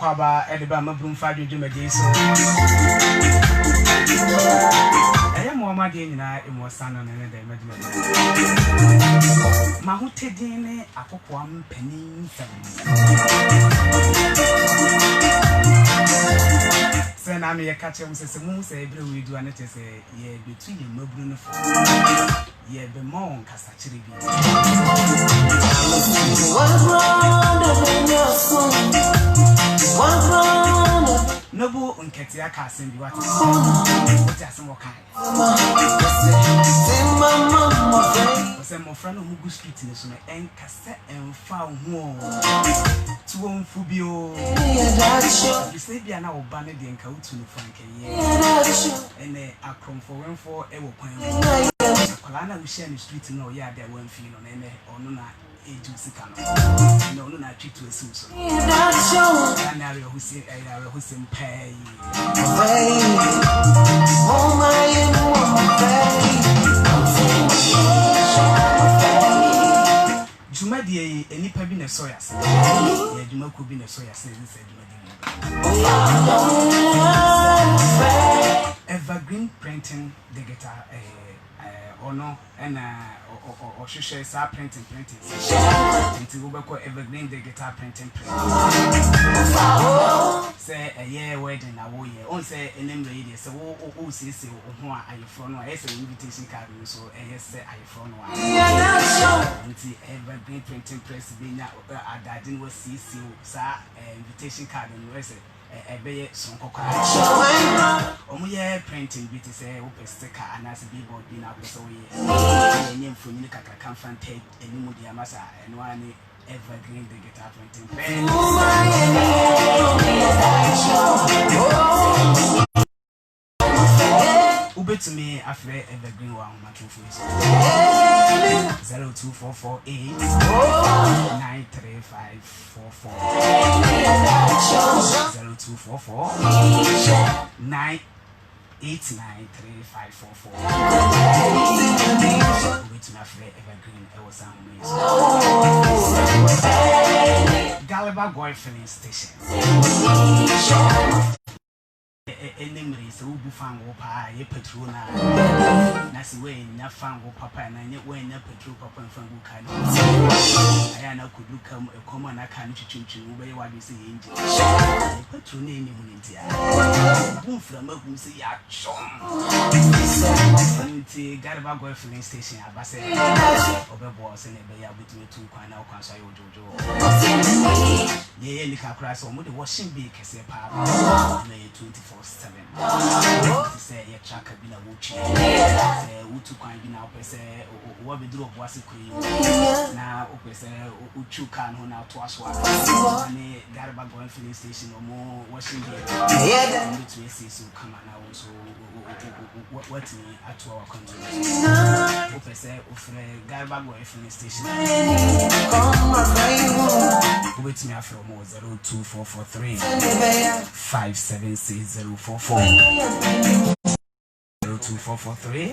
kwaba edeba mabrum fadu dwumadi so eye mo ma de nyina emo sano ne de meduma ma hotedin ne akokko am panin sam se na me yekache mu se mu se ebre we du ane se ye betu ye mabru no fo ye be mo nkasa kire bi Nobu unketi aka asem bi wate. Wate asem wokai. Ose mo fra no mugu street ne so no enkase emfa ho. Tuwo mfu bi o. Bise bia na oba ne de enka utu no franke ye. Ene akromfo wenfo e wo kwan. Akwala na wo share ne street no ya de wan fi no na ene onu na eju sika no no na twitu esu so na ari ohusi pay oh my juma die enipa bi na soya se ya juma ko bi na soya se se juma die evergreen printing digital ono ena o share sa printing nti wo be ko evergreen digital printing say a year wedding na wo ye on say enem ready say wo sisi ho a ayefro no e say invitation card so e say ayefro no nti evergreen printing press be nya adadin wo sisi sa invitation card no e say ebeye sonkoko omuye printing bit say open sticker anas billboard bi na so ye nyem foni kaka kan fante enimu dia masa eno ani evergreen digital printing ubetumi afre evergreen wa matufo 02448 93544 0244 9893544 ubetumi afre evergreen e was Galiba Goy filling station enemri se ubu fango pa ye petrol na si we nya fango papa na nye we nya petrol papa fango kan aya na kuduka ekoma na kan chichinchin wo be wadu se yenje petrol na eni hunintia bu frama hu se ya chom nti Galiba Goy filling station abase obebo se ne be ya butumi tu kwan na kwan so ayojojo ye ni kakra so mo de washing bay kese pa na 24/7 say ya chaka bi na wochi say utu kwan bi na opese wo be duro bo ase kuri na opese uchu kan ho na to aso ani Galiba Goy filling station omo washing bay to so kama na wo so what me ato our country opese ofre Galiba Goy filling station with me from 02443 576044 02443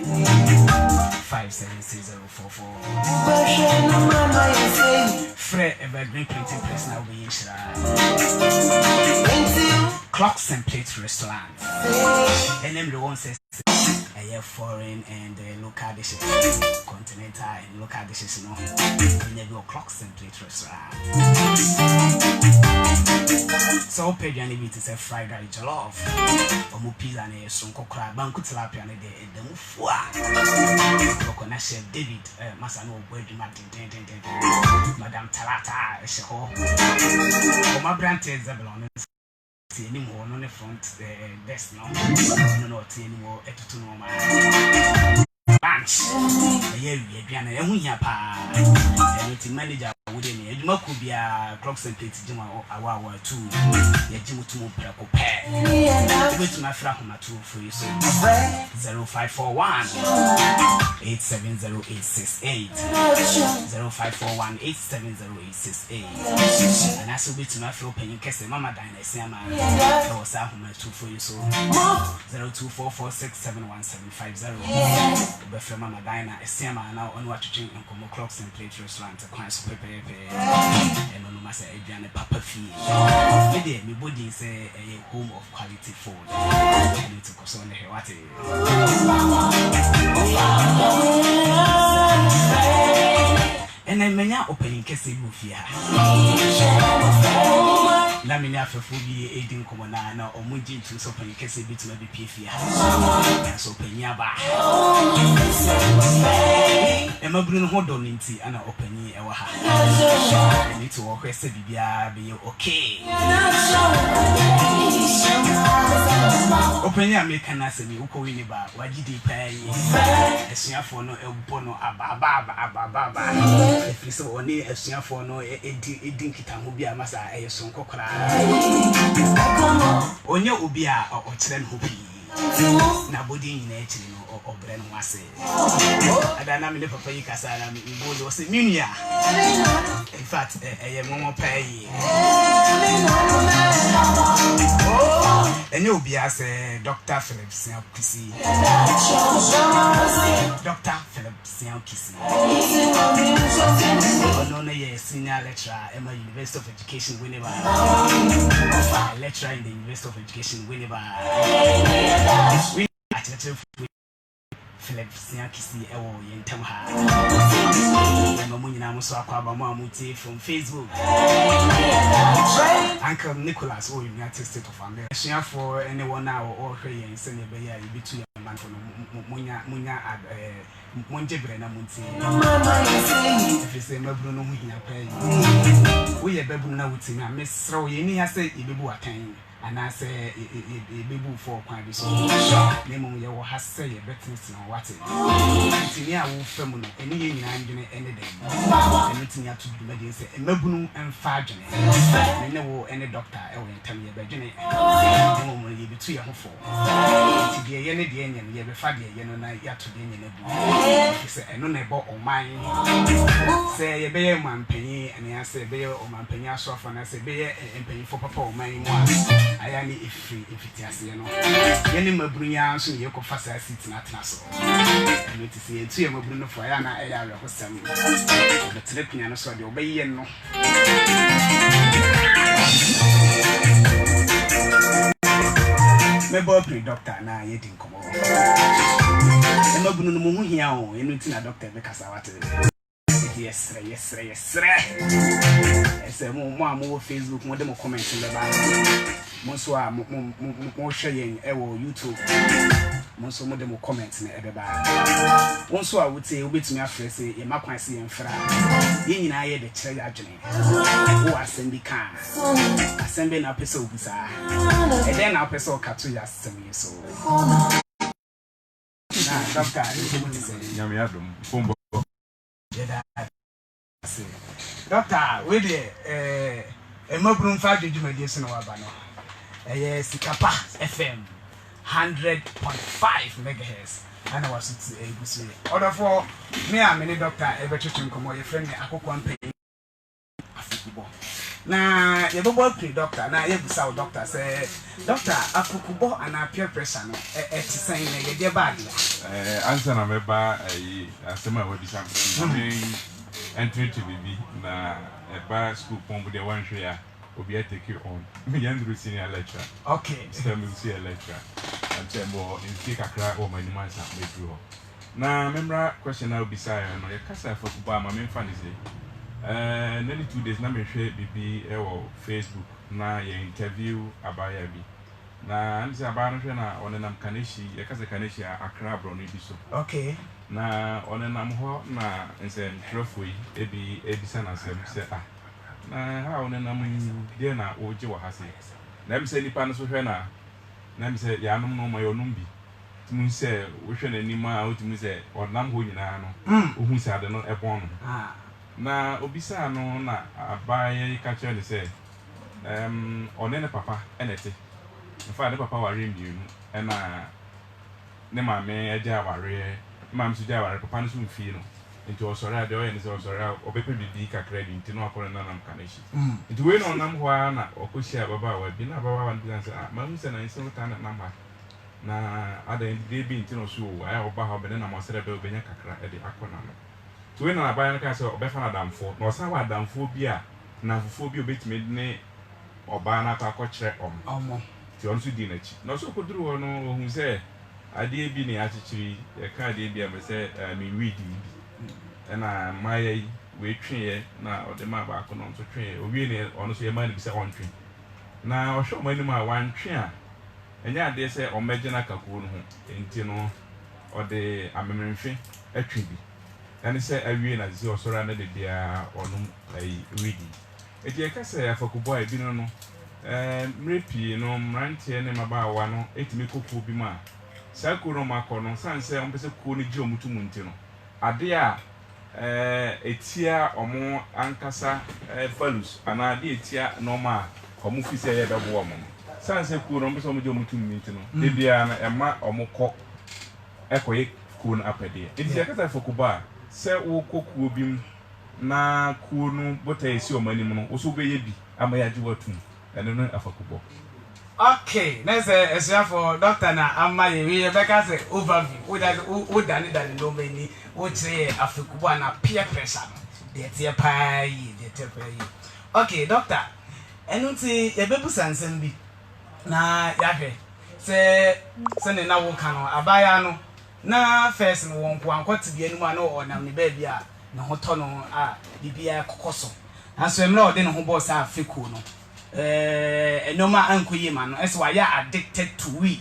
576044 Fred Evergreen Printing Press now be Clocks and Plates Restaurant and then the one says foreign and local dishes, continental and local dishes, you know, never Clocks and Plate Restaurant. So, Pediani meat is a fried rice jollof, or mupila and a sonko crab, banku tilapia and the mufua. Coconut chef David, Masano, Madame Talata, Sheho, or my brand is Zabelon. Anymore on the front desk now. No, anymore at to no lunch. Yeah, manager wouldn't you could be a Clocks and Plates Jim our 2. Yeah, Jim to prepare. Wait to my frahma 2 for you. 0541 870-868 0541 870-868 and I so wait to my flow penny case Mama Dina Sama was out my 2 for you so 0244671750 but from Mama Dina Sama now on what to drink and come Clocks and Plates Restaurant to Christ prepare pepe eno no masa aduane papa fie me de me body say a home of quality food and to koso ne hewate and I menya opening kese mu fie ha na me ne afefo bi edin komo na omuji ntu so opening kese bi tuma bi pie fie ha so opening aba e maburu no hodo nti ana opening e wa ha ni to wo kwese bibia be okay opening America na se mi uko wini ba wagidi pa yi esuafo no ebupo no aba if so oni esuafo no edin kita ho bia masa eyeso nkokora onye obi a okire no bi na body nyina ekire no obre no wase adana me le papa yi kasa na me body o se minia in fact eye momo pay enye obi a se Dr. Philip Siankisi Dr. Philip Siankisi no ye senior lecturer at University of Education Winneba lecturer in the University of Education Winneba Philip Siankisi ewo yentam ha mama nyina mo so akwa ba mo amuti from Facebook Uncle Nicholas o United States of America for anyone now or hwe yen se ne be ya bitu man for munya monjebre na munti if say mabru no muhia pai wo ye babu na wuti na mesra wo ye ni ha se ibebu atan ana say bebu for kwan bi so na mum ye wo ha say ye betness na wate tini a wo fam no eni ye nyina ndwene ene dem eni tini atu dum de say mabunu emfa adwene ne wo ene doctor e wo entam ye badwene mum ye bitu ye ho fo ti de ye ne de enye ye be fa de ye no na ya to de enye na bu say eno na ebo oman say ye be ye mampanyi ene ya say be ye omampanyi asofo na say be ye empanyi fo papa oman mu ayani ifitiase no yene maburu ya so ye ko fasa sit na tena so eno ti se etu ye maburu no fo ya na eya re hosam be telepnya no so de obaye no mebo pre doctor na ye din komo maburu no mu hia o eno ti na doctor be kasa wate yes ese mo amu Facebook mo de mo comment le ba mo so a mo hwe yen e wo YouTube mo so mo de mo comment na e be ba won so a wote obetumi afre se ye makwan se ye mfra ye nyina ye de kire adwene wo asem bi ka asem be na pese obusa e de na pese o kato ya asem ye so na doctor e mo se nyame adom pombo Doctor, we de maburu fa dwedwumadi so na waba no Sikapa FM 100.5 megahertz ana wasuti egusi order for me am any doctor ebetwetwe komo ye friend akokwa mpanyi afukubo na ye bobo pre doctor na ye busa doctor say doctor afukubo ana peer pressure no etisen na ye de bag answer na meba asema we bisa entry to BB na eba school pombo de one share obi take you on me yandru senior lecturer okay stem senior lecturer and say more in take akra o many months at medru na memra question na obi say no ye kasa for kuba ma me fan is nearly 2 days na me hwe BB Facebook na ye interview abaya bi na nzi abaya no hwe na onenam kaneshi ye kasa kaneshi akra bro no bi so okay na onenam ho na nse trofoi ebisa na sem se na ha onenam de na oje wa hase na mi se nipa no so hwe na mi se ya nom no ma yo nom bi tumi se wo hwe na nima o tumi se onam ho nyina no ohun se ade no ebon no na obisa no na abaye ka che ne se onene papa enete fa de papa ware mbienu na ne ma me eja ware mam su ja ware papa no so mfie no nti osore ade o ye ne se osore obepe bibi kakra bi nti no akore na nam kaneshi nti we no nam ho na okoshia baba wa bi na baba wa ndi say mam se na nse uta na namba na ada ndi bi nti no so aya oba ha be na mo sere be obenya kakra ede akona no to when na buy na ka say obefa na damfo na osan wa damfo bi a na fofo bi obetime ne oba na akọ kire omo ti on so di na chi na so koduru ho no ohun say ade bi ne achichiri e ka ade bi a be say me read na my we twen na ode ma ba akọ no so twen owie ne ono so ye ma ne bi say on twen na o hwo mani ma wan twen a enya ade say o megina kakuo no ho enti no ode amememfe atwi bi and say awie na zi osora na de bia onum ai ready eti e ka say afakubo ai bi no mrepi no mrantie ne mabawa no etimi kokuo bi ma sakuro makono sanse ompese kuo ni ji omutumu nti no ade a etia omo ankasa falus ana ade etia normal omo fise ye bebo omo sanse kuo no ompese omo ji omutumu nti no de bia na ema omo kọ ekoye kuo no apede eti e ka say afakubo a se wo kokuo bi na kuo no bota esi omanim no wo so beye bi ama ya ji watum ene no afakubo. Okay, let's say for doctor na amma we beka say overview we dani no many we say afakubo na peer pressure no de tie pai de tie pai. Okay doctor enu ti e bebu sansem bi na ya hwe se ne na wo kan no abaya no na first no won ko ankoti bi enu ma no onam ne ba bi a na hoto no a bibia kokoso aso emre ode ne ho boss a feku no enoma ankoyi ma no ese wa ya addicted to we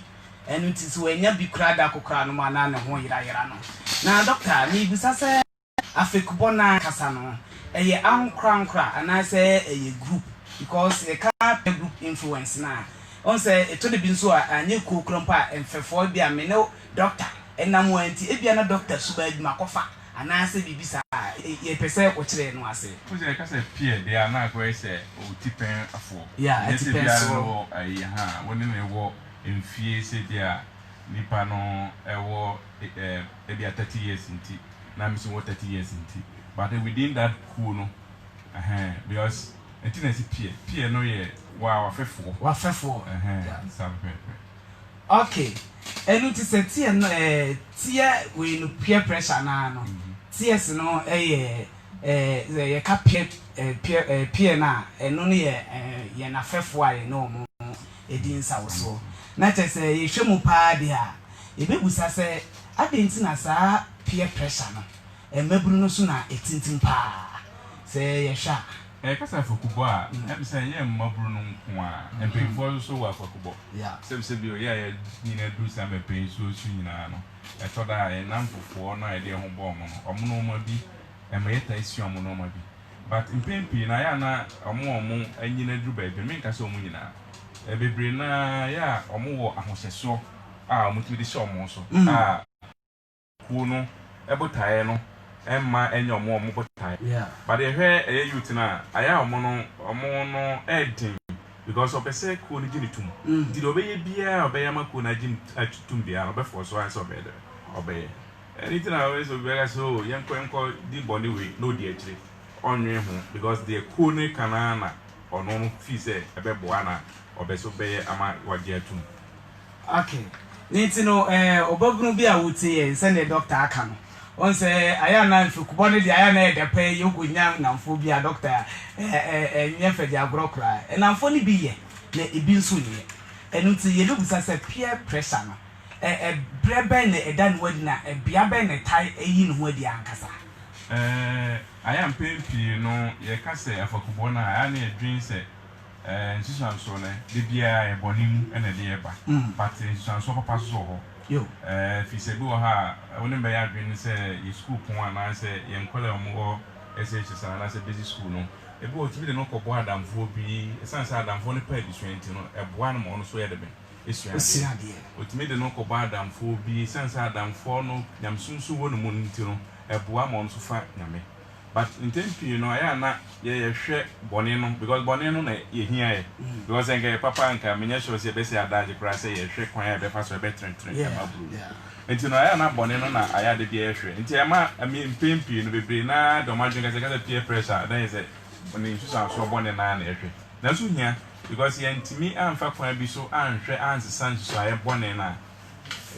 enu ti so enya bi kra da kokra no ma na ne ho yira no na doctor ni bisa se afekubo na kasa no eye ankra ana se eye group because e ka group influence na on say eto de bi nso a anye kokrampa emfefo bi a me no doctor enam anti ebia na doctor suba aduma kofa ana se bibisa ye pese ko kire no ase o je ka say peer they are na ko say o tipen afo yeah it depends so ha woni na ewo emfie se dia nipa no ewo ebia 30 years nti na mi so 30 years nti but within that cool no because enti na si peer no ye wa fefo okay enu ti se tie no tie we no peer pressure na no ties no ye ka peer na enu no ye na fefo a no mo edin sawo so na te se ye hwemu pa de a e bebusa se adenti na sa peer pressure no maburu no so na etintim pa se ye hwa kasa afakubo a say ye maburu no nko a empefo so wa afakubo se bi o ya nyina du sa mepe so su nyina no etoda e namfofo no e de ho bo mo no omo no ma bi e ma yeta isi omo no ma bi but impempi na ya na omo anyina du ba bi me nka se omo nyina e bebre na ya omo wo ahohyeso a omo ti de se omo so a ku no e botae no emma enyo omo botae but e hwe e youth na aya omo no edin because opese ku ni gini tum di do beye bia obeye maku na gini atutum bia obefo so answer obeye anything I always obey so yenko di body we no di akire onwe ho because the ku ni kanana ono no fi se ebeboa na obeso beye ama wadi atum. Okay niti no obogunu bi a wuti ye se ne doctor aka no on say aya na mfukubo ne di aya na edepe yogunya namfo bi a doctor nyefe di agrokra namfo ni bi ye na ebi nso ni enu ti ye bebusa se peer pressure no brebe ne edan wadi na bia be ne tai eyi ne ho adi ankasa aya mpempi no ye ka se afakubo na aya na edwin se nsusanso ne de bia e bonim ene de eba but nsusanso papa so ho yo fi se bi wo ha woni be ya dwen se ye school pon ana se ye nkole omo SH sana na se busy school no e bi o tibi de no ko bo adamfo bi esansa adamfo ne pa edisuenti no e bo an mo no so ye de be esuade o tibi de no ko bo adamfo bi esansa adamfo no nyamsunsu wo no mo nti no e bo am no so fa nyame but in tempi no aya na ye hwe bone no because bone no na ye hia ye because enke papa nka menya sure se be se adaje kra se ye hwe kwan ya be fa so be tren amabru enti no aya na bone no na aya de ye hwe enti ama mpempi no bebre na do ma dwen ka peer pressure then say oni susan so bone na hwe na so hia because ye ntimi amfa kwan bi so anhwe ansesa so aye bone na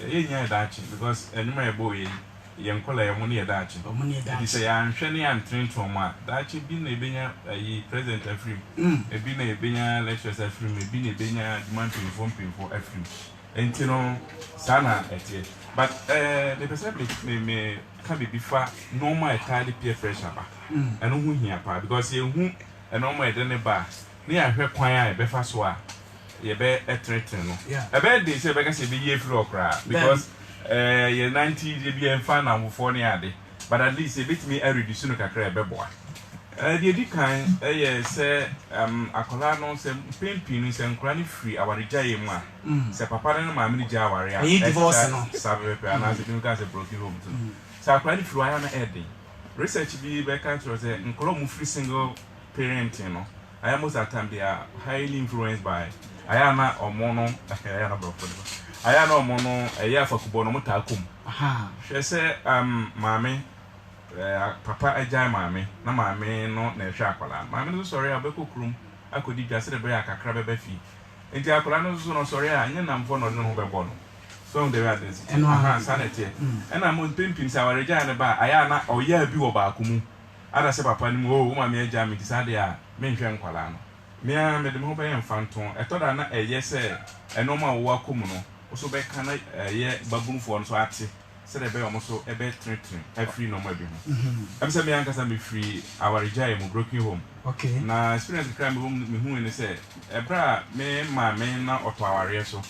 ye nya dachi because enuma ye bo ye yenkola yemo ne dachi Omunye say anhwe ne antren toma dachi bi na ebenya yi president afrim ebi na ebenya lecturers afrim ebi na ebenya demand to afrim enti no sana etie but the perception me can be before normal entirely peer pressure ba eno hu hia pa because ye hu normal de ne ba ne ahwe kwan a ebefa so a ye be etretre no ebe dey say be ka say be ye free okra because ye 90 dey be enfa na mfo ne ade but at least a bit me reduce no kakra ebeboa the edi kan ye say akola no say pempi no say nkra ne free awareja ye mu a say papa ne ma me ja aware a divorce no sabe pe ana say you can say broken home to say akra ne free aya na ede research bi be kan to say nkolo mu free single parenting no I most of the time they are highly influenced by ayana omono ayana brofo ayana omono eya fakubo no mutakum aha hwe se mame papa ajai mame na mame no na hwe akwala mame no sorry abeko krum akodi dwase de be akakra bebe fi enti akwala no so no sorry anya namfo no no ho bebo no so they were this aha sanete ena mo pimpin sa wareja ne ba ayana oya bi wo ba akumu ada se papa ni mo mame ajai mi tisade a menhwe nkwala no mea me de mo be mfanton etoda na se enoma wo akom no so be kana ye babunfo no so ate se de be o mo so e be tretren afri no ma bi ho am se me ankasa me free awareja mu broken home okay na experience crime me hu ni se ebra me ma me na oto aware so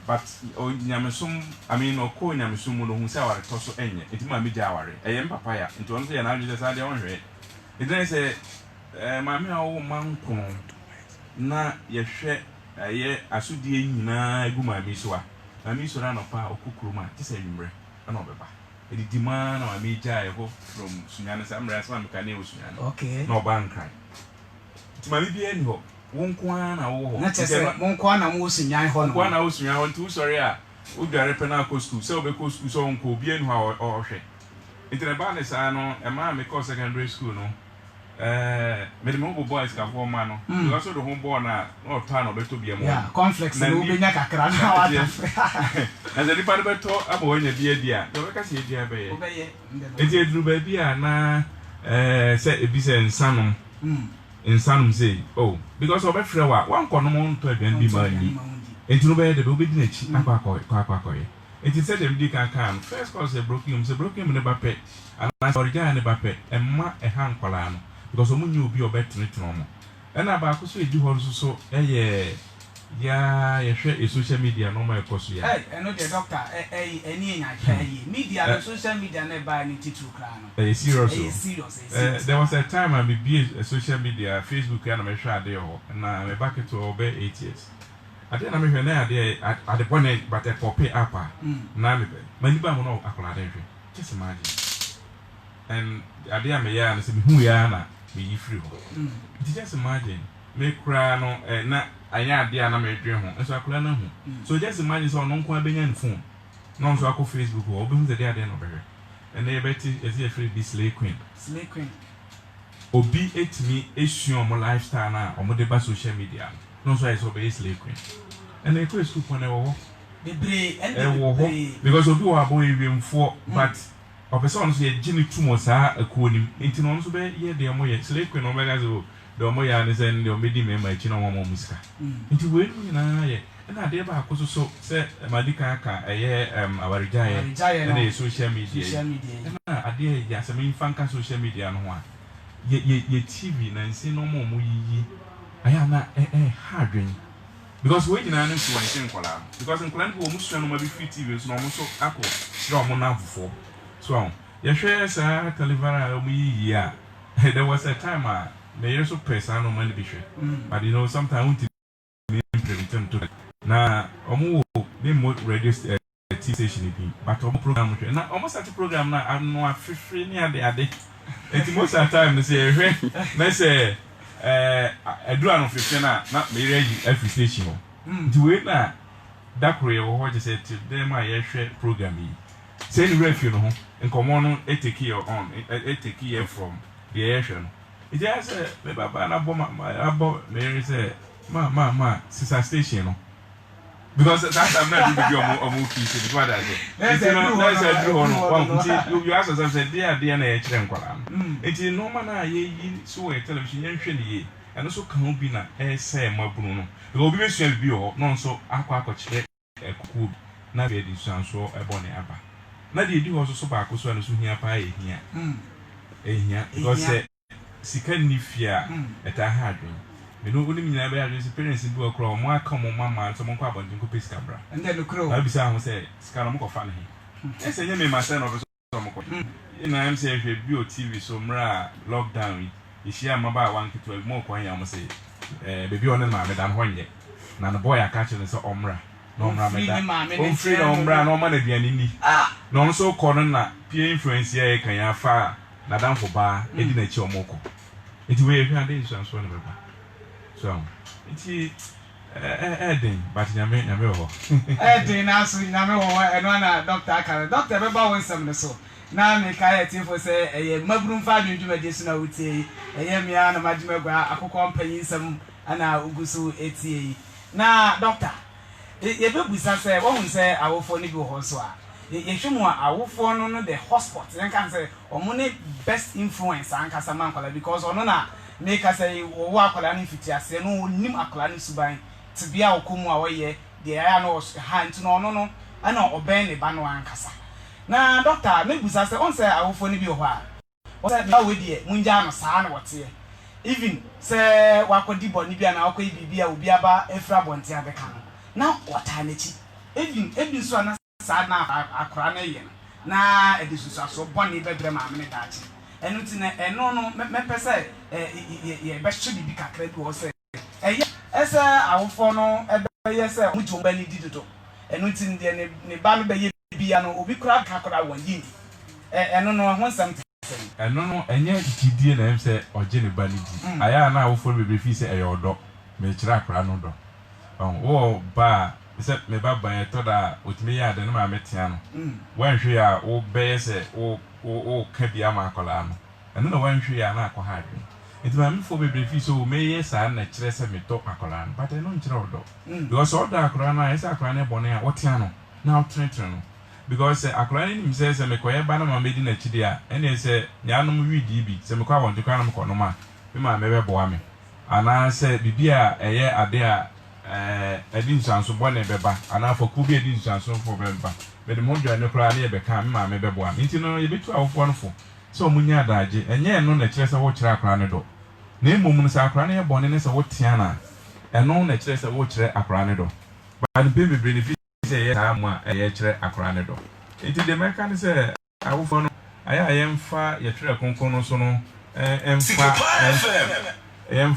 but o nyamesum I mean o ko nyamesum no hu se aware to so enye etima me ja aware eye papa ya nti on so ye na adwe se ade on hwe it say mame awo manko na yehwe ye asudie nyina egu mame so a mame so na no pa okukuruma tise nwumre na obeba edidi ma na mame gya ye ho from sunyane samra so ameka na osunyane okay na oba nkran ti mame bi eni ho wonko na wo ho na tese wonko na wo osunyane ho no wonko na osunyane ho nti sorry a o dware pe na ko school se obeko school so wonko bi eni ho o hwe itreba ne sa no e ma me ko secondary school no me the mobile boys ka for man no because the home born na no turn obeto bia mo yeah conflicts no be nya kakra na wa and the people beto abo nya bia dia do be ka se dia be ye enti edru ba bia na say ebise nsanum nsanum say oh because obefre wa wan kono mo nto aduan bi ma ni enti no be de be obedi na chi akwa enti say dem di kan first cause a broken ne ba pe and original ne ba pe emma e han kwala no because omu nyu obi obetretno mo ena ba akoso eji ho so eye ya hwe e social media no ma ekoso ya eno the doctor eni enya media no social media na ba ni titru kra no serious there was a time I be a social media Facebook ya na me hwe ade ho na me back to obe 8 years ade na me hwe na ade bone but a pop up na me mani ba mo no akola ade hwe just imagine and ade am ya na se me hu ya na me free ho just imagine me cry no na anya ade na me dwe ho so akola na hu so just imagine so no nko abenya ne phone no so akọ Facebook ho obi hu ze ade no behwe and e beti ezi free this slay queen obi etimi esuo mo lifestyle na o mo de ba social media no so is obi slay queen and e ko school pon e wo bebre and because obi wa boy wiemfo but opese on so ye gini tumo saa akuonim enti no so be ye de mo ye slay queen no be gazo de mo ya ne se ne o medi me ma chi no mo musika enti we nu na ye na de ba akoso so se madika aka eye awareja ye na social media na ade ya se me fanka social media no ho a ye TV na nsi no mo yiyi aya na hardwen because we dina no so wan nkola because nkola no mo so no ma bi free TV so no mo so akọ sira mo na fofo so ye hwe sa televara o yiyi a there was a time me yeso person no man bi hwe but you know sometimes we implement to na omo be mo radio TV station bi but omo program hwe na omo start program na anu afifiri ni ade enti most of the time they say hwe na say edura no fifi na me ready every station ho nti we na dakro ye ho je say dem a ye hwe program yi say ni refi no ho nkomo no take you on take you from the air no it just me baba na abo me say ma sister station no because that I'm not going to be on move piece before that. It's a true one. You ask us, said, dear, dear, it's normal. Ye so a television, and also can't be na say my Bruno. The obvious shall be all, non so aqua check a cool, navigating sound so a bonnet abba. Nadia do also so back was one here pie here. Here, because second fear at a hard room. You know, only me, I have experience in a crow, more common mamma, and someone carbon to copy scabra. And then the crow, I'll be sound say, Scaramuco funny. I say, you may my son of a stomach. And I am saying, if you view TV so mra lockdown, if she am about 1 to 12 more coin, I must say, baby on the man, Madame Honye. Now the boy I catch in the omra. No, Madame, free ombra, no money be any. No, so corner, peer influence here can ya far, Madame for bar, Edina Chomoko. It will be an insurance one of them. So, it's Edding, but Yame, Edding, also Yame, and one doctor, Doctor Baba wants some so. Now, make I for say a mabroom family to medicinal with a Yamian, a Majimagra, a company, some and our Ugusu 80. Now, Doctor, you will be say, one will say, I will phone you also. You should more, I will phone the hotspot, and can say, or money best influence, and Casamancola, because on make us say, walk on if it is no nim a clan subai to be our kumu away, the anos hand to no, I know obey the bano and cassa. Now, Doctor, maybe I say, on say, I will phone you a while. What I know with you, Munjano, son, what's here. Even say, Wako di Bonibia and Alco Bibia will be about a frabontia the can. Now, what time it is? Even so, sad now, a cranian. Now, it is so bonny bedroom, I'm in that. And no, me say, best should be cacred or say. As I will follow a yes, which will be did it. And within the Bambi piano will be crab cacra one yin. And no one something. And no, and yet, GD say, or Jenny Banity. I am now for the refuse a your dog, may track Ranado. Oh, bar, except me by a toda with me at the Metiano. When she are all bears, oh, Cabiama Colano. And no one she are not hard. It's my for the refuse, so may yes, I naturally me talk a colan, but I don't know. Because all the Corana is a crane bonnet, what tiano, now Trenton. Because a crane himself and McQuay Banama made in a chidia, and they say, Yanum DB, Semaca want to Canam Conoma, we might never boame. And I said, Bibia, a year a day. I didn't sound so bonnet, and I for Kubia didn't sound so for Bemba. But the more no cry become my maybe one. It's no a bit too wonderful. So Munya Daji, and yet no naturalist a watch a cranado. Name woman's a crania bonnet a what Tiana, and no naturalist a watch a cranado. But the baby benefits a yatre a cranado. It is the American say, I will follow. I am far, yet a concono sono, and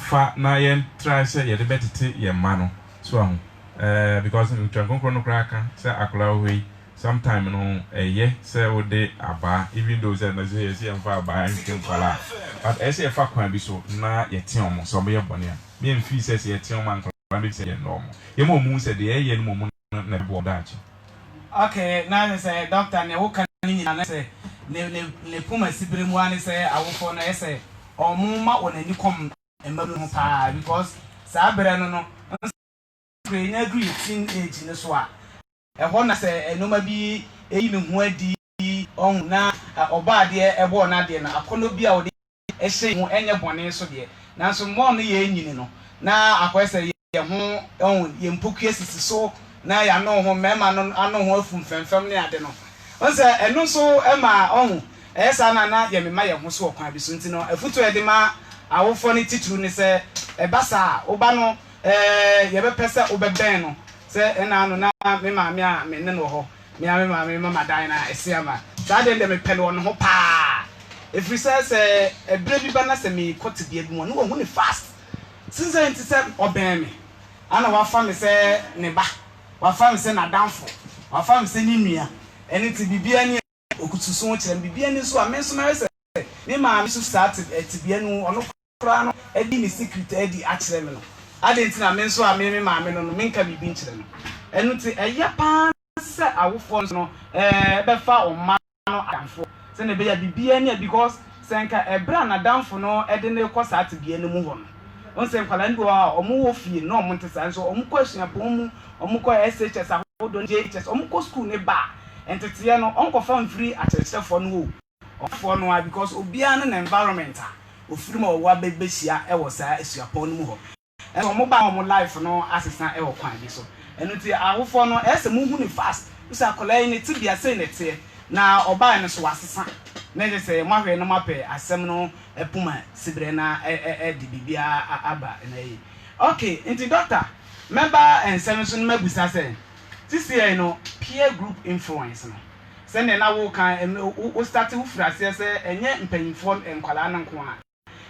far, na yen try say ye better take your mano. So, because in Trancono Cracker, say Akla way, sometime no a ye, say would they aba, even though they say and far by and can fall out. But as a fact can be so, na ye tiom, so be a bonnet. Me and fee says ye tiom man can say normal. Your moon said the air and moment never bought that. Okay, now they say, Doctor, and you can say, ne Puma Sibrim one say, I will phone a say, or Muma when you come. Because Sabrano agree in age in the swat. A one say, no, maybe even where the on now or bad dear, a born idea, a conobia, a saying any bonnet so dear. Now, some more you know. Now, I question your home own Yampukias is so now I know home, mamma, I know her from family, I don't know. Once and also Emma own, as I know, Yamaya who swap my Bisuntino, a foot to Edema. I will phone it to say a bassa, Obano, Yabba Pessa, Obebeno, say, and I know now, Mimma, me no, Mamma Dina, a Siama. That then them a pen on hopa. If we says a baby banner, me, cut to be a one, no one fast. Since I intercept obey me. I know what family say, Neba, what family say, not downfall, what family say, Nimia, and it to be any, or could so much and be any so I mention myself. Nima, Mrs. started to be any Prano, Eddie is secret Eddie Axel. I didn't know men so I made my men on the Minka be benched. And a yapan set our phones no, Befa or Mano and for. Send a baby any because Sanka a brand down for no, Edin cost out to be any move on. on say kwala ndo a omo wo fie no omo ntesa so omo question pon mu omo ko SHS ahodo JHS omo ko school ne ba entete no onko fa mfiri akyerɛkyerɛfo no wo ofo no a because obia no na environment a ofiri ma wo abebehia e wo saa asuapon no mu ho and omo ba omo life no asesa e wo kwan bi so eno ti ahofo no ese mu hu ni fast usa kola ni ti bia say ne te na oba ne so asesa na je say mahwe no mape asem no epuma sibre na di bibia aba na yi okay nti doctor member and seven mabusa say this year no peer group influence no say na wo kan o start wo frase say enye mpanyimfo enkwala na nko a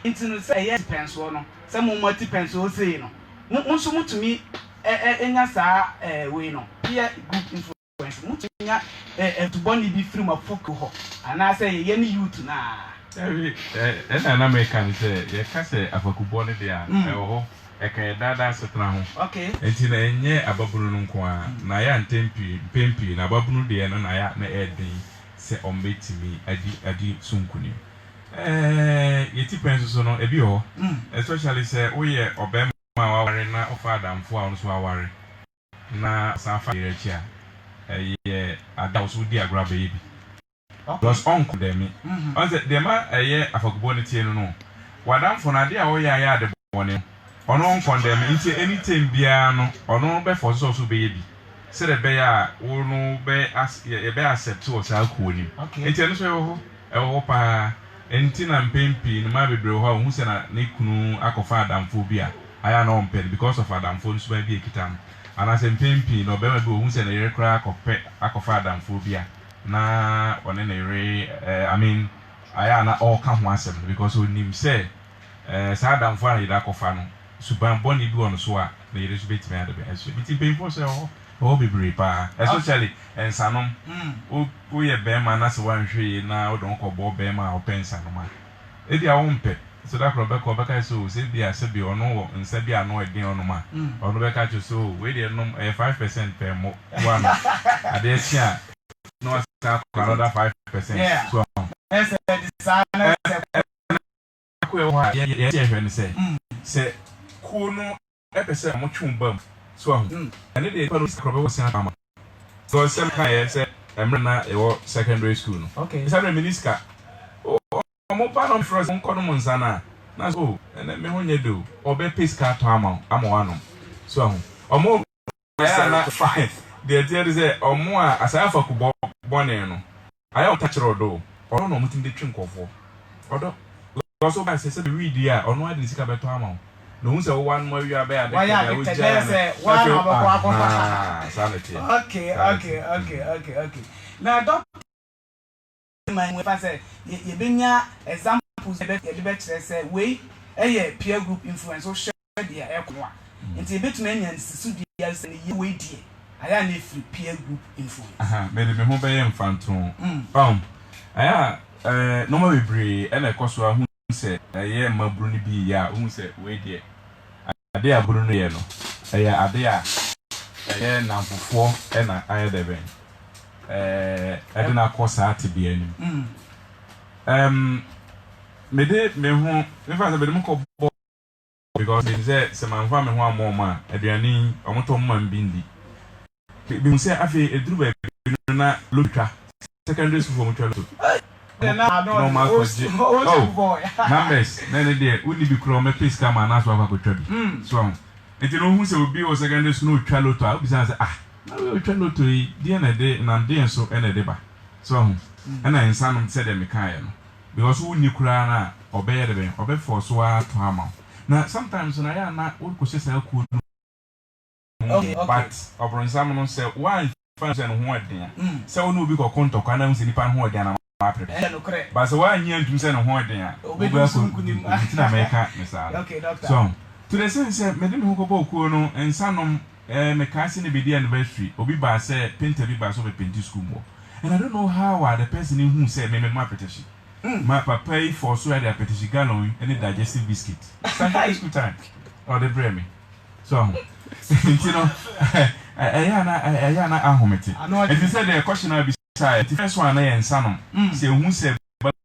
nti no say yes penso no say mo multi penso say no nso mutumi enya saa we no peer group influence mutunya to boni bi free ma foko ho ana say ye ni youth na na American say ye ka say afakubo ne dia ho e kan dada setna ho okay enti na enye ababunu nko a na ya ntempie na ababunu de no na ya na edin se ombetimi adi sunkuni yeti penso so no ebi ho especially say oye obem ma waware na ofada mfo a onso waware na safa yerechi a ye ada so di agraba yebi plus onko dem on say dem a ye afakubo ne tie no wadamfo na de a oye aya de bone ono onko dem nti anytime bia no ono be for so be yebi se de be ya wo no be ye be accept o sa ko ni nti eno so ho pa enti na mpempi no ma bebre ho a hu se na ne kunu akofa adamfo bi a aya no omped because of adamfo so ba bi ekitam ana se mpempi no be ma bi hu se na yere kra akofa adamfo bi a na one na yere I mean aya na all ka ho asem because onim se sa adamfo na yere akofa no suban boni bi on so a na yere so betimi ade be so biti pempo se ho bebre pa especially ensanom o ye be ma na se wanhwe na o don ko bo be ma o pensa no ma e dia wo mpe so that Rebecca Obeka so say bia se bi ono wo nsa bia no eden ono ma ono be ka cho so we dey no 5% per mo one ade tia no sa another 5% so ese designer ko e wa ye hwe ne se ko no e pese mo twumbam so and dey pano Rebecca was saying ama so some kind say emrena e wo secondary school no okay isa re miniska mo pa no froze nko no monzana na so na me ho nyedo obe piska to ama wano so ahu omo na 5 the idea say omo a asafa ku bone no aya otachiro do ono no mutim de twinkofo odo so ba se read ya ono adi sika beto ama no hu se wo wan mo wi aba ya de we say one sanity okay now doctor my we say ye benya examples ye be say we peer group influence so share dia ekwa nti betu na nya nsisu dia say ye we die aya na free peer group influence me de me ho be ye mfanto aya no ma bebre e na ekoso ahu se ye mabru ni bi ya hu se we die ade aburu no ye no ade a ye na mfofo e na aya de ben ade na kosa ati bi anim me de me ho me fa se be mo ko because they say se man fa me ho amoma aduani omoto mma mbindi bi say afi eduru ba na lotwa secondary school mo twa na no numbers na ne de uni bi kro me piece kama na so akwa bi so enti no hu se obi o secondary school no twa loto a obi say na we twa loto yi de na de na de so na de ba so hu na insanum se de me kan no because uni kura na obey de be obe for so to ama na sometimes na ya na o ko se ku but obron sam no say one fans and ho aden say onu obi ko konto kwa na hu se nipa ho aden na but so why you do say no ho aden a obi sunkunim na America misal okay doctor so to the sense say me dem ho ko ba ku no ensanom me ka se ne be di anniversary obi ba say painter bi ba so be paint school mo and I don't know how the person who say me my petition my papa for so the petition gallon and digestive biscuit secondary school time or the bremi so you know ayana ahomete and you said the question be say the first one na ensanom say who say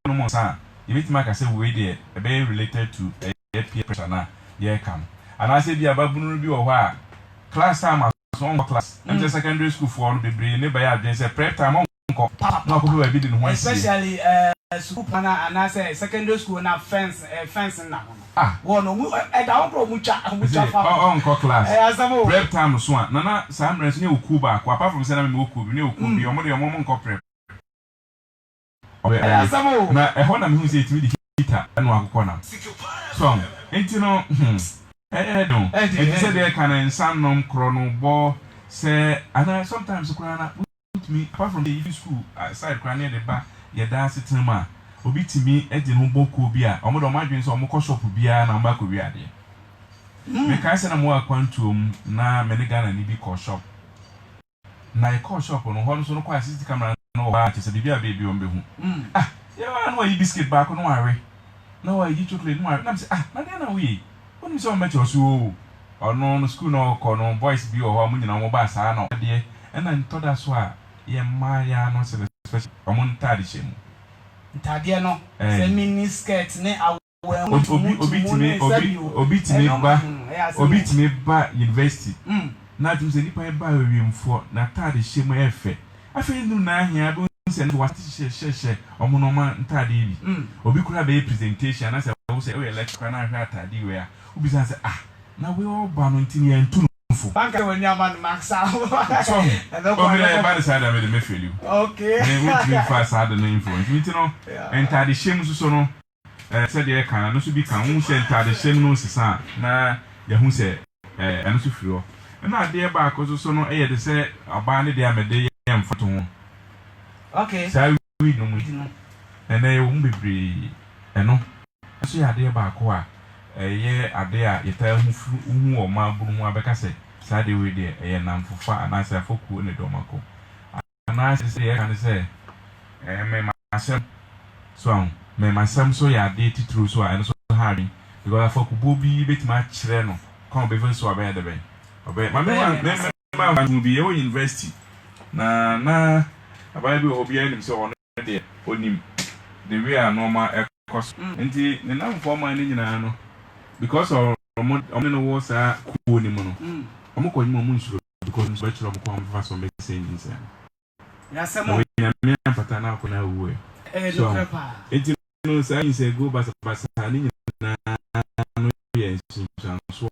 no mo say you bit make say we dey be related to peer pressure na ye come and I said, Babunu be or class time as one class. And the secondary school for all the brain, never had been a prep time on no, we didn't want especially school and I say secondary school now fence now. One at our uncle class. Prep time swan. Nana, some rest new Cuba, apart from sending Muku, new Kubi, or more than one prep. Now, a honor who said to me the heater and one corner. So, ain't you know, I don't. And said there can and some non chrono ball say, and I sometimes cry with me, apart from the school, aside crying the back, your dance it ma. Obi to me, Eddie Humboku Bia, or more margins or more shop Bia and Ambaku Bia. Make I send a more quantum na Menigan and Ibi call shop. Na a call shop on one so quite 60 camera. No, it's a baby on the ah, yeah, I know you biscuit back on worry. No, I eat chocolate. No, I'm saying, Madonna, we when you saw much or so, or no school no call no boys be or woman in our bass, I know, dear, and then told us why, yeah, Maya, no, especially among Tadishim. Tadiano, mini skirts, ne, I will obit me by university. Not to say, if buy room for Natadishim effect. I feel no na here don't send what share or monoma tadi. Obi could have a presentation as I will say, oh, let's can I have tadi where who besides now we all born in Tinia and two. Banker when your man Max out. And the other side I made me feel you. Okay. They would be fast had an influence. You know, and tadi shame so no. Said the can no be can send tadi shame no sisa na Yahoo say, and so few. And now dear back also no air to say a band there made day. Okay. So we know, and they won't be free. And no, I see a dear back. A year a day, you tell who or my boom, Becca Sadie with the air nam for far, and I say for cool in the domaco. And I say, I can say, may myself song, may my son so ya dated through so and so harding, because I for Bobby bit my children, come before so I the way. Obey my man will be your university. Na abaye obi anim se ono de onim the way are normal cost nti ne na formal ni nyina no because of no was a cool ni mo no omo ko nyimo nsuro because nsuro chiro mo ko am fa so make sense ya samo ya me pata na ko na wuwe so nti no say say go basa ni nyina no ye so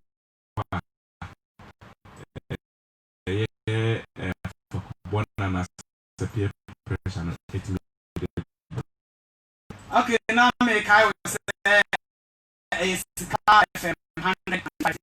okay, now make I say a car FM 105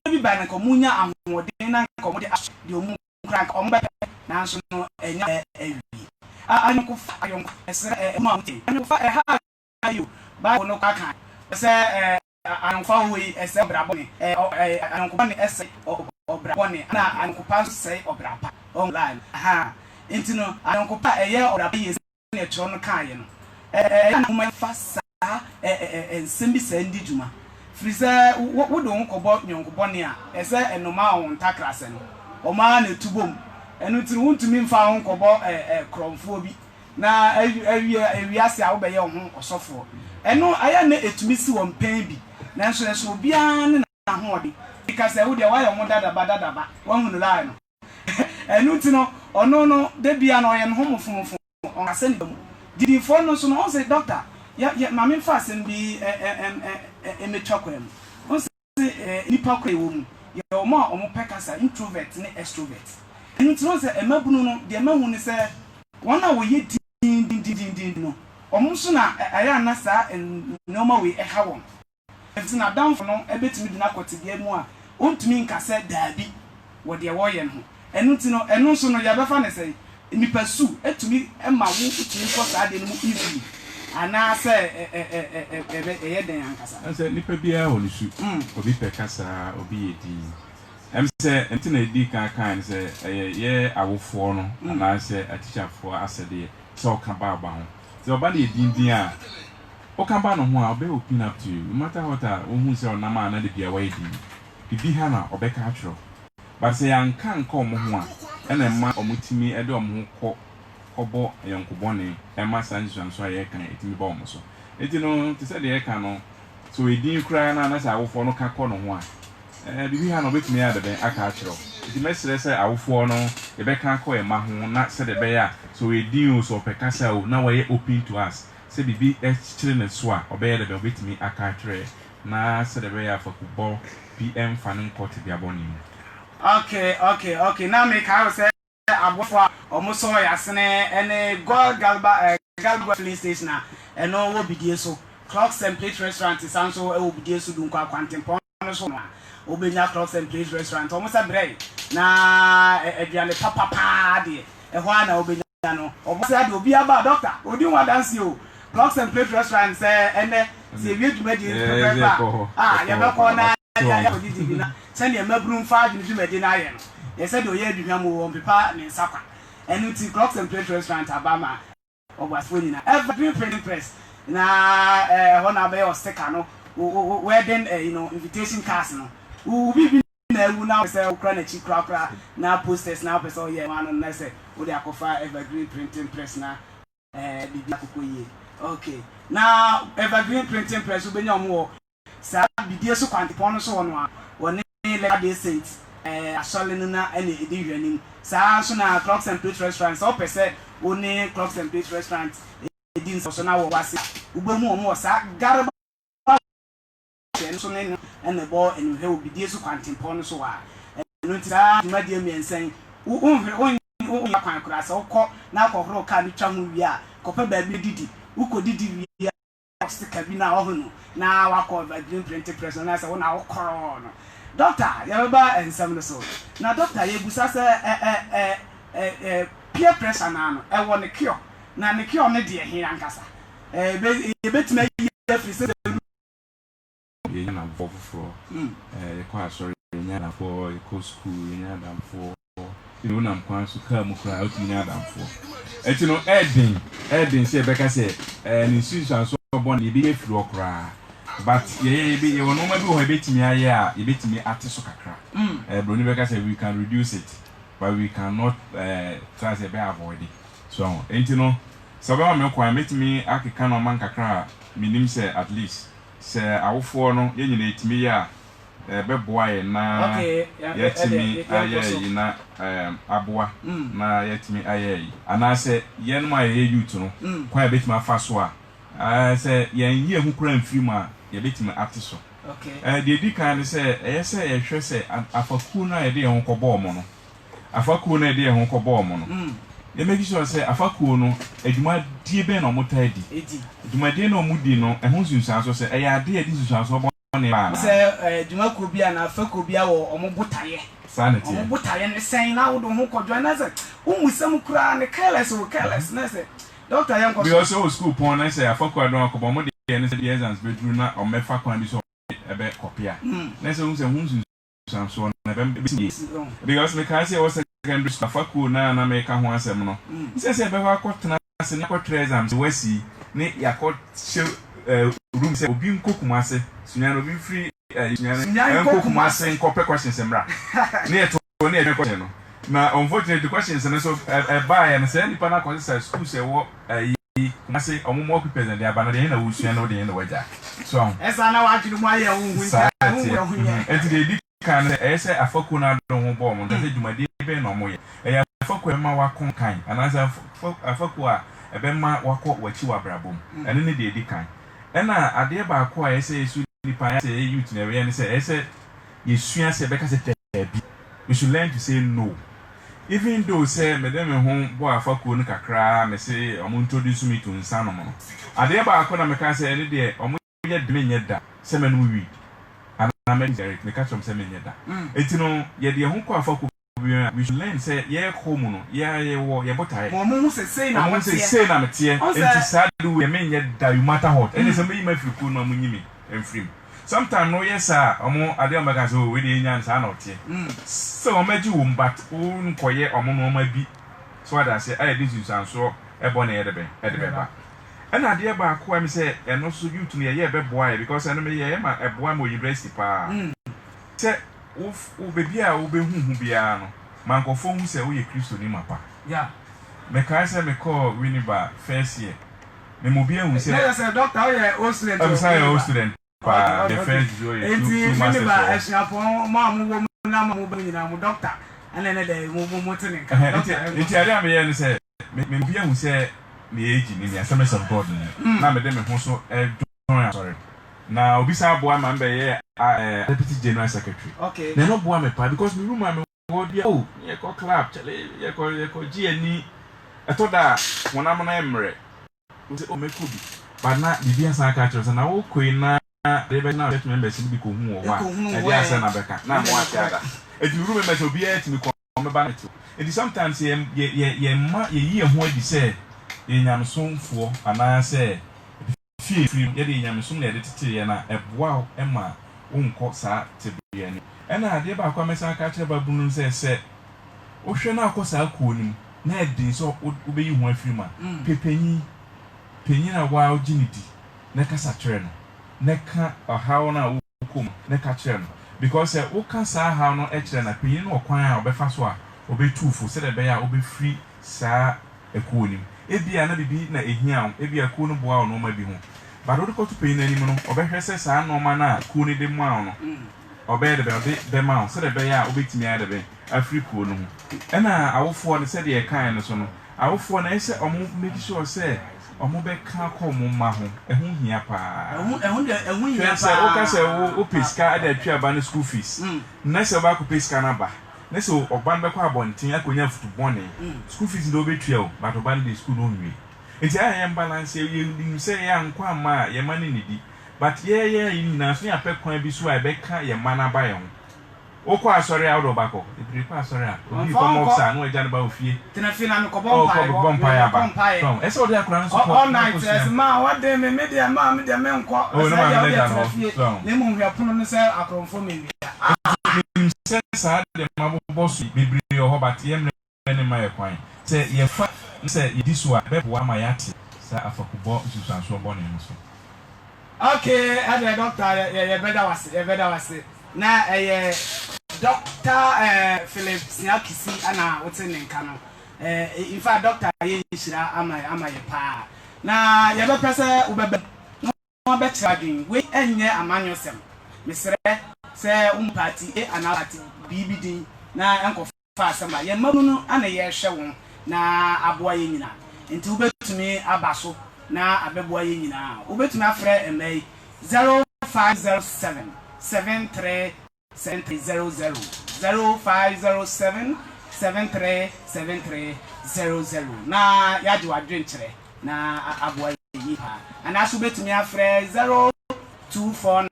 Baby bank or munya and Modena commodity you move crack on back national and I don't mountain and you buy no caca. Say I'm far away as a braboni or an essay or braboni and I'm supposed to say or brapa online. Aha, into no, I don't compare a year or a year in a chon cayen. And fast and semi sandy juma. Freezer, what would don't go about young Bonia, as a normal on Tacrasen, or man a tubum, and it's room to mean found about a chromphobia. Now, every ask our by your home or so forth. And no, I am it to miss one baby. Now, so that's will be an hobby because I would wire one that about one line. And you know, or no, there be an iron home from on a send them. Did you follow so no say doctor? Yeah, mammy fast and be a chocolate. Once hypocrite woman, you're more or more peckers are introvert and extrovert. And it's not a mabuno, the man who said, 1 hour yet no. Almost sooner I am Nasa and no more way a how. If it's not down for no, a bit me not what to get more. Won't mean cassette dabby what the warrior. And no sooner you ever find say, me pursue it to me and my woo to me for I didn't easily. And I say, I said, Nipper be our shoot, or be Pecasa, or be em say entina edi kan say ye awofo no na say a teacher for asede so ka ba ho so oba na edin a o ka ba no ho a obe open up to you no matter what ohun say ona ma na de bia wa edi bibi ha na obe ka atro but say anka nka omo ho a na ma omutimi e de omo ho obo yankobone e ma sanjwan so aye kan etimi ba omo so eti no te say de ka no so edin kura na say awofo no ka ko no ho a bibi ha no betimi adebe aka atro eti mesere say awofo no e be ka ko e ma ho na say de be ya so edin o so pekasa o na waye open to us say bibi e chire ne so a obeye de betimi aka atro na say de be ya fa kubọ PM fanning court bia boni. Okay. Now me ka say abofo omoso yasene ene Galba filling station and no wo bidie so Clocks and Plate restaurant is also e wo bidie so dun kwa kwantempon so no obenya Clocks and Plate restaurant omosa brey na eduane papa de e ho ana obenya no omosa de obi aba doctor odi wa dance o Clocks and Plate restaurant say ene se wie dumadi prepare ya be ko na ya odi dibina send your mabrum fa de dumadi na ye no ye said oye aduhwam wo mpepa ne nsakwa enu ti Clocks and Plate restaurant abama obasfoni na every printing press na hona be o sticker no wedding invitation cards no we be na ewu na say okra na chi kra na posters na person ye one na say we dey akofa evergreen printing press na bibi akokoye okay na evergreen printing press we benya omo sa bidie so kwantepon so wono a woni legal day saints asole na ene edi hwanim sa so na Clocks and Plate restaurant so pese oni Clocks and Plate restaurant edi so na wo wase ugbemu omo sa garba so na ene bo ene he obidie so kwantempon so a eno tira madie miensen un yakwan kura sa ukọ na akohoro ka ni twa ho wi a kopa ba bi didi ukodidi wi a sticker bi na ohono na wakọ Evergreen printing press na sa wona ukọrọ no doctor yaba ensam no so na doctor yebusa se peer pressure na no e wo ne kio na ne kio ne de he ankasa betima ye free se ye na bofofo ye kwa sorry ye na for ye ko school ye na dam for you na mkwan so ka mu kra o tinya dam for eti no edin se be ka se ni susan so bon ye bi ye free okra but ye wono ma bi ho betimi aye a ye betimi ate so kakra broni be ka say we can reduce it but we cannot try to be avoid it so enti no so be ma me kwa betimi akeka no man kakra minim say at least say awofo no ye nyina etimi ya be boa ye na yetimi aye na aboa na yetimi aye ana say ye no ma ye youth no kwa betimi afa so a say yen ye hu kura mfiri ma ye betimi ate so okay de di kan say say ye hwe say afaku na ye de ho kobo omo no afaku na ye de ho kobo omo no ye make sure say afaku no adwuma die be na omota edi adwuma die na omudi no ehun sunsan so say ye ade edi sunsan so bo ne ba say adwuma ko bia na afaku bia wo omobotaye sanity omobotaye ne sen na wo do ho kodwa na say umusam kura ne careless na say doctor yanko we also school pon na say afaku adon akobo mo de ne say the exams bedru na o mefa kwan bi so ebe copy na say hun so na be because me can say was secondary school afaku na make ho asem no say be wa kwotena se na kwotena exams wasi ne yakọ room say obi nkokuma ase sunya no bi free sunya nkokuma ase nkope questions emra ne eto ne e question no na unfortunately the questions na so buy and say nipa na kwose school say wo na say omumo occupiers and aba na de na wo sunya no de na waja so esa na wa jinu mu aye hu enti de di kan say afaku na do ho bo mo say dwumade be na mo ye afaku ma wa kon kan ana say afaku a ebe ma wakọ wachi wa brabom ene ne de di kan ena ade ba akọ a say su nipa ya say youth na we ne say yesua say be ka say tebi we should learn to say no even though say medem ho bo afaku no kakra me say omo introduce me to nsano mo ade ba akọ na me ka say ene de omo ye de menye da say me no wi ana me direct me catch am say menye da etino ye de ho kọ afaku we should learn say ye home no ye wo ye botai mo say na metie enti sad we menye da you matter what ene say me ma friku no mo nyimi emfrim sometimes no yes sir omo ade o mega so we dey nyan sa na ote so o meji wo mbat o nkoye omo no ma bi so ada say I this is so e bo na e de be ba and ade ba ko am say eno so youth no ye be boy because eno me ye ma e boy mo university pa say o bebi a o be hu bia no man ko fo hu say wo ye Kristo ni mapa yeah me kai say me call Winneba first year me mo bia hu say no say doctor o ye o student I'm sorry o student pa the first joy two months ago asiapon ma mo wo na mo ba nyina mo doctor and then dey mo tene ka it area me ye say me bia hu say me age ni me asem of God na me de me ho so sorry na obi sa boa ma mbe ye deputy general secretary okay na no boa me pa because me room am go dia oh ye ko club chale ye ko ji ani etoda wona mo na emre o se o me kubi but na bibia san ka chiro na wo koi na de be na get members bi ko hu o wa e dia san na beka na mo atiada e di room members obi e timi ko me ba neto e sometimes ye ma ye yi ho adi se ye nyamsomfo ana se free ye de nyamsom na de tete ye na eboa e ma wonko sa tebia ni e na ade ba kwa mesa ka kire ba bunu se o hwe na akosa akuonim na edin so obeyi ho afiri ma pepenyi na wa oginidi na kasa kire no na ka how na wokom na ka kire no because wo ka sa how no e kire na penyi no okwan a obefa so a obetufo se de be ya obefiri sa akuonim ebia na bibi na ehia ebia ku no boa no ma bi ho ba do ko to penyi na nim no obehwe se sa no ma na ku ni de mu a no obey the mount so the be ya obetimi ya de be afriku no ho na awofo no se de kan no so no awofo na ese omo make sure say omo be ka ko mo ma ho ehun hia pa ehun hia pa se o ka se o peska ada twa no school fees na se ba ko peska na ba na se oban be ko abonten akonya football ne school fees do be twa o but oban de school no nwie enti ayen balance you say ya nkwa ma ye mani ni di but yeah na so ya pekwan bi so a be ka ye mana ba ye ho okwa asori out obako e kwa asori a obi ko mo sa no eja ne ba ofie tena fi na me ko bon pai so e so de akura no so all night as ma what dey me media ma me dey me nko o no ma media no ne mo hwa pono no se akromfo me wi se sa de ma bo so bibiri ho but ye me ne ma ye kwan se ye fa se ye diso a be bo ama ya ti sa afakubo susanso bo ne so. Okay, the doctor, you better was na Dr. Philip Siakisi ana what's in Kano. In fact, Dr. Yeshira ama ye pa. Na you be press ube no be trading. We enye amanyosem. Misre se party ana party BBD na enko fa asema. Ye mabunu ana ye hwe won na aboa ye nyina. Nti ubetumi abaso na abeboa ye nyina ubetumi afre emai 0507 737300 0507 737300 na yaji wadwen kire na aboa ye ha ana so betumi afre 0249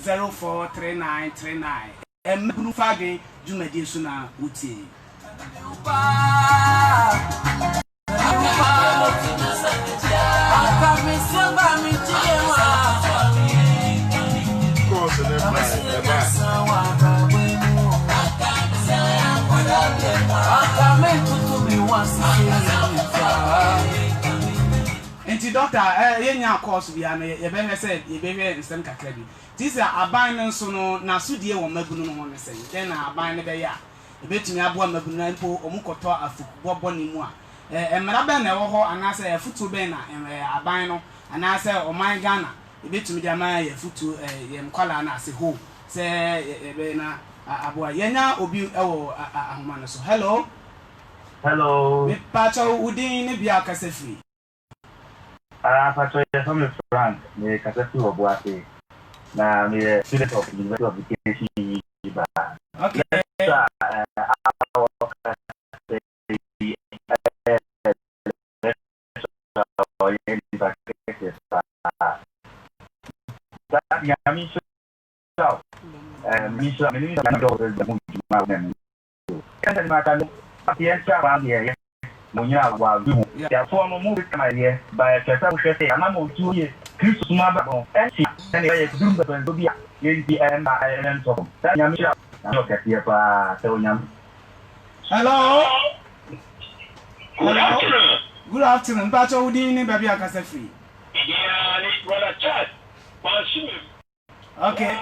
043939 emebunu fage jumadi so na utie Enti doctor yenya course bia no ye be say ye be nsem kakra bi this aban no so no na sudie wo mabunu no ho ne say den na aban ne be ya e betumi aboa mabunu na mpo omukoto afukubo boni mu a emra be na wo ho anase afutu be na aban no anase oman Ghana e betumi dia ma ye futu ye mkola na ase ho say be na aboa yenya obi ewo ahoma no so hello hello pacho udin ne bia kasefi pacho ye from Frank me kasefi oboate na me student of University of Education ba okay Yenti and I am top. Look at your Tonyam. Hello. Good afternoon. Good afternoon. Bacho Udini baby akase free. Yeah, it's what a chat. Okay.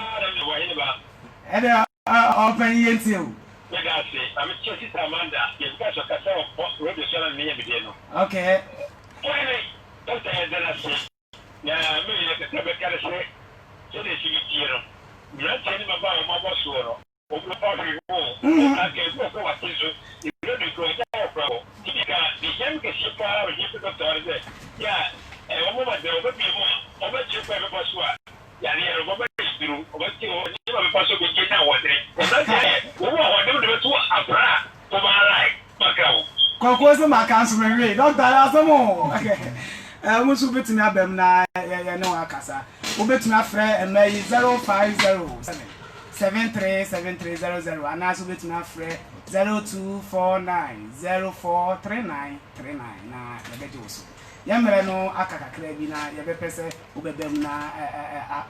And open Yenti. I'm Chelsea Amanda. You've got a castle of Radio Salon near Medino. Okay. Don't say that I say. Yeah, maybe like a Quebec say. So they see you. You're not telling about my boss or over every wall. I can go for what is you really go there, bro. The young ship out of here to the yeah, and a woman there will be more. Over to every swat. Yeah, the other is through. Over to you, possible get now one day. We want to do to a bra for my life. Macau. Kwakwose ma councilman Ray. Doctor Asamo. Okay. Musu betumi abem na ya no akasa. Wo betumi afre emai 0507 737300 anaso betumi afre 0249 043939 na yabeje oso. Yamere no akakakra bi na yabepese wo bebem na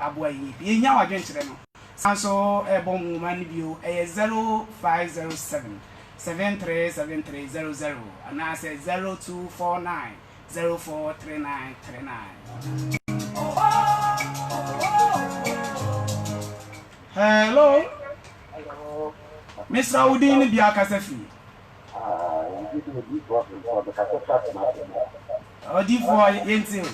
aboa yi. Yenya wadwenkyere no. Sanso bom man bio 0507 737300 and I say 0249 043939. Hello. Hello. Mr. Udini Biakasefi. Odi for Yentil.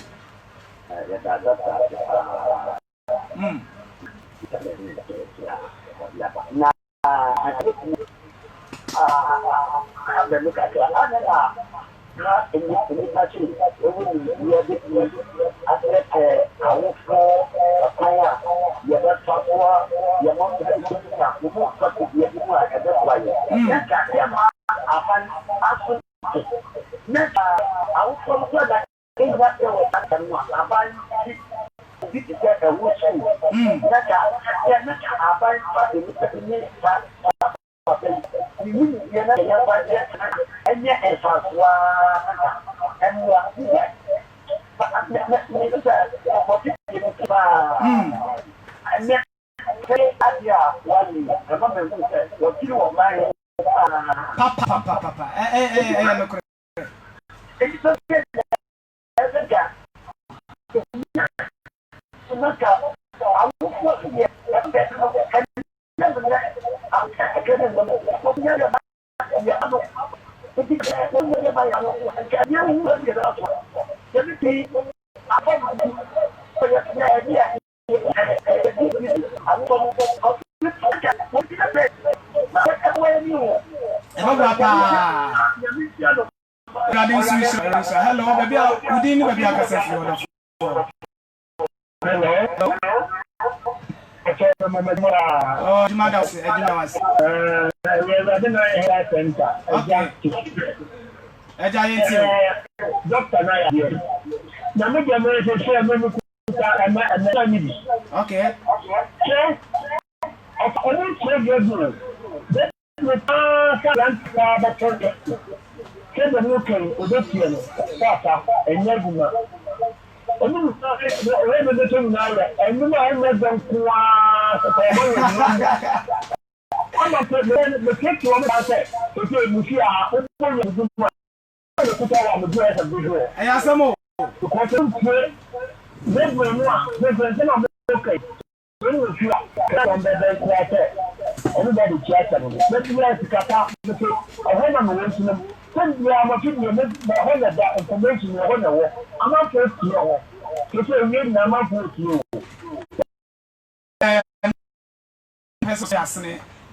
Papa. Hello, baby. Udini baby Akasefi. Hello. Oh, Jumada was Doctor Naya. Okay.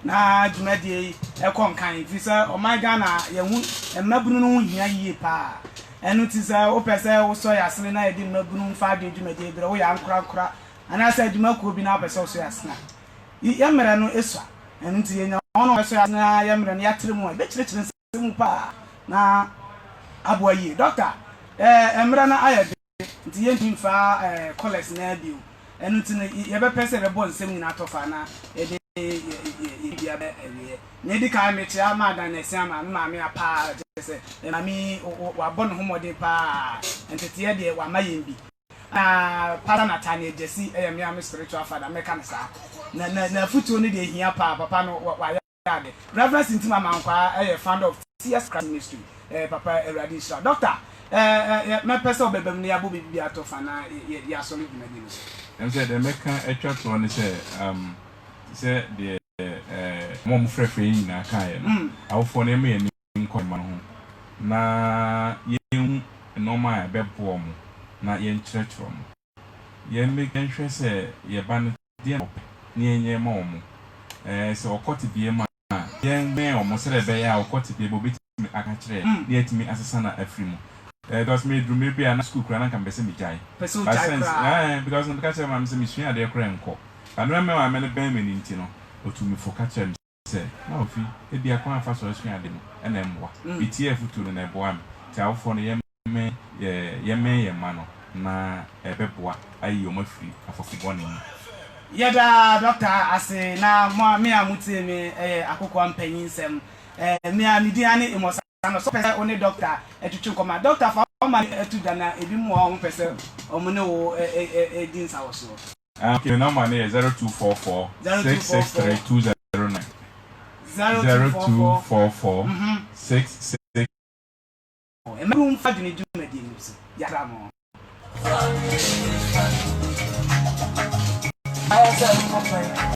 na dwumadi e konkan fi se o my Ghana ye hu emabunu no hia yie pa enu ti se o pese wo so yasene na edi mabunu mfa de dwumadi bere wo ya nkura ana se dwumako bi na pese so yasena ye mere no esua enu ti ye nya ono so yasena ye mere no ya tiremu e be kirekire nsemu pa na abo yie doctor emre na aye nti ye ntimfa college na bio enu ti ye be pese be bo nsem nyina tofa na ede Nedi ka mechi ama da na esi ama maami apa je se maami wa bon homode pa entete ye de wa mayembi Para Natania Jesse me am spiritual father mekanisa na futu ni de hia papa no wa yade Reverend Intima Mankwa founder of CS Christ Ministry papa Eradi Sha doctor me person obebem ne abo bibi atofa na ya solid na dinu em say the meka etwa to ne say the mom frefre yin na kan no awofo na me ni nkoma ho na yen normal bebo mo na yen churchro mo yen me kan hwe say ye ba no dia ni enye ma omo so okoti bie ma yen me omo sere be ya okoti bie bo bitimi aka kire ni etimi asesa na afrimu because me do maybe na school kra na kan be se mi jai because no ka say ma se mi sua de kra enko anu me wa me ne ben me ni ntino otumi fo ka kire say na ofi e bia kwa fa so sua de no na emwa BTF tu na eboa me ta ofo no ye ma no na ebeboa ayi o mafiri afofo bone yada doctor ase na me amutie me akoko ampanyin sem me amidiane emosa no so pese oni doctor etutun koma doctor fa o ma etudana ebi mu o pese o mu ne wo edin sa wo so okay number na 0244 663 209 0244 66 Emru mfa dwene dwumadi nusu yara mo I